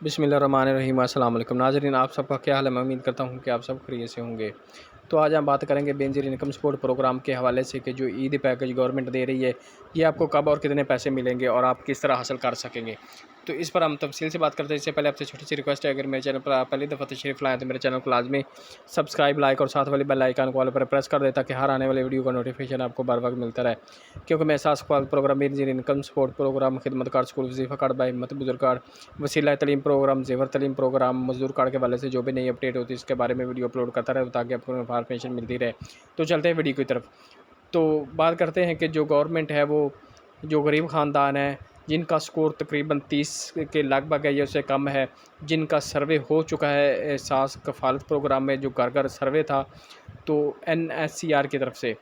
بسم اللہ الرحمن الرحیم۔ السلام علیکم ناظرین، آپ سب کا کیا حال ہے؟ میں امید کرتا ہوں کہ آپ سب خیریت سے ہوں گے۔ تو آج ہم بات کریں گے بے نظیر انکم سپورٹ پروگرام کے حوالے سے کہ جو عید پیکج گورنمنٹ دے رہی ہے یہ آپ کو کب اور کتنے پیسے ملیں گے اور آپ کس طرح حاصل کر سکیں گے، تو اس پر ہم تفصیل سے بات کرتے ہیں۔ اس سے پہلے آپ سے چھوٹی سی ریکویسٹ ہے، اگر میرے چینل پر آپ پہلی دفعہ تشریف لائیں تو میرے چینل کو لازمی سبسکرائب، لائک اور ساتھ والی بیل آئیکن کو آل پر پریس کر دیں تاکہ ہر آنے والی ویڈیو کا نوٹیفیکیشن آپ کو بر وقت ملتا رہے، کیونکہ میں احساس پروگرام بے نظیر انکم سپورٹ پروگرام، خدمت کارڈ، اسکول وظیفہ کارڈ، باہمت بزرگ کارڈ، وسیلہ تعلیم پروگرام، زیور تعلیم پروگرام، مزدور کارڈ کے حوالے سے جو بھی نئی اپڈیٹ ہوتی ہے اس کے بارے میں ویڈیو اپلوڈ کرتا رہے تاکہ آپ کو انفارمیشن ملتی رہے۔ تو چلتے ہیں ویڈیو کی طرف۔ تو بات کرتے ہیں کہ جو گورنمنٹ ہے وہ جو غریب خاندان ہے جن کا سکور تقریباً 30 کے لگ بھگ ہے یا اس سے کم ہے، جن کا سروے ہو چکا ہے احساس کفالت پروگرام میں جو گھر گھر سروے تھا تو NSCR کی طرف سے،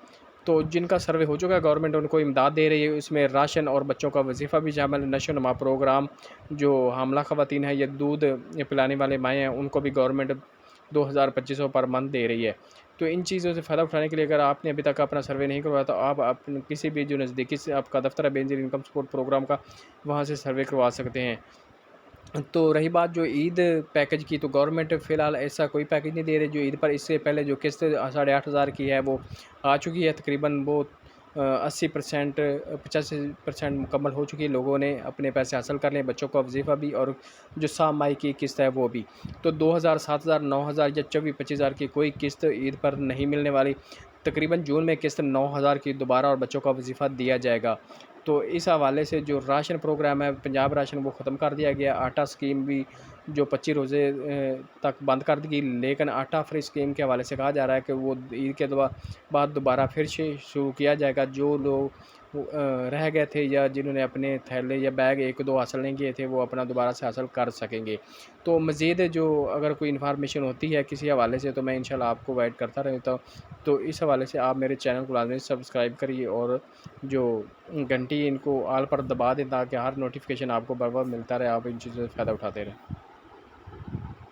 تو جن کا سروے ہو چکا ہے گورنمنٹ ان کو امداد دے رہی ہے۔ اس میں راشن اور بچوں کا وظیفہ بھی شامل ہے۔ نشو و نما پروگرام، جو حاملہ خواتین ہیں یا دودھ پلانے والے مائیں ہیں ان کو بھی گورنمنٹ 2200 پر منتھ دے رہی ہے۔ تو ان چیزوں سے فائدہ اٹھانے کے لیے اگر آپ نے ابھی تک اپنا سروے نہیں کروایا تو آپ اپنے کسی بھی جو نزدیکی سے آپ کا دفتر ہے بے نظیر انکم سپورٹ پروگرام کا، وہاں سے سروے کروا سکتے ہیں۔ تو رہی بات جو عید پیکج کی، تو گورنمنٹ فی الحال ایسا کوئی پیکج نہیں دے رہی جو عید پر۔ اس سے پہلے جو قسط 8,500 کی ہے وہ آ چکی ہے، تقریباً وہ 80% 85% مکمل ہو چکی ہے، لوگوں نے اپنے پیسے حاصل کر لیں، بچوں کا وظیفہ بھی اور جو 7 مائی کی قسط ہے وہ بھی۔ تو 2,000 7,000 9,000 یا 24-25,000 کی کوئی قسط عید پر نہیں ملنے والی۔ تقریباً جون میں قسط 9,000 کی دوبارہ اور بچوں کا وظیفہ دیا جائے گا۔ تو اس حوالے سے جو راشن پروگرام ہے پنجاب راشن وہ ختم کر دیا گیا۔ آٹا اسکیم بھی جو 25 روزے تک بند کر دی گئی، لیکن آٹا فری اسکیم کے حوالے سے کہا جا رہا ہے کہ وہ عید کے بعد دوبارہ پھر سے شروع کیا جائے گا۔ جو لوگ رہ گئے تھے یا جنہوں نے اپنے تھیلے یا بیگ 1-2 حاصل نہیں کیے تھے وہ اپنا دوبارہ سے حاصل کر سکیں گے۔ تو مزید جو اگر کوئی انفارمیشن ہوتی ہے کسی حوالے سے تو میں انشاءاللہ آپ کو گائیڈ کرتا رہتا ہوں۔ تو اس حوالے سے آپ میرے چینل کو لازمی سبسکرائب کریے اور جو گھنٹی ان کو آل پر دبا دیں تاکہ ہر نوٹیفیکیشن آپ کو بر وقت ملتا رہے، آپ ان چیزوں سے فائدہ اٹھاتے رہیں۔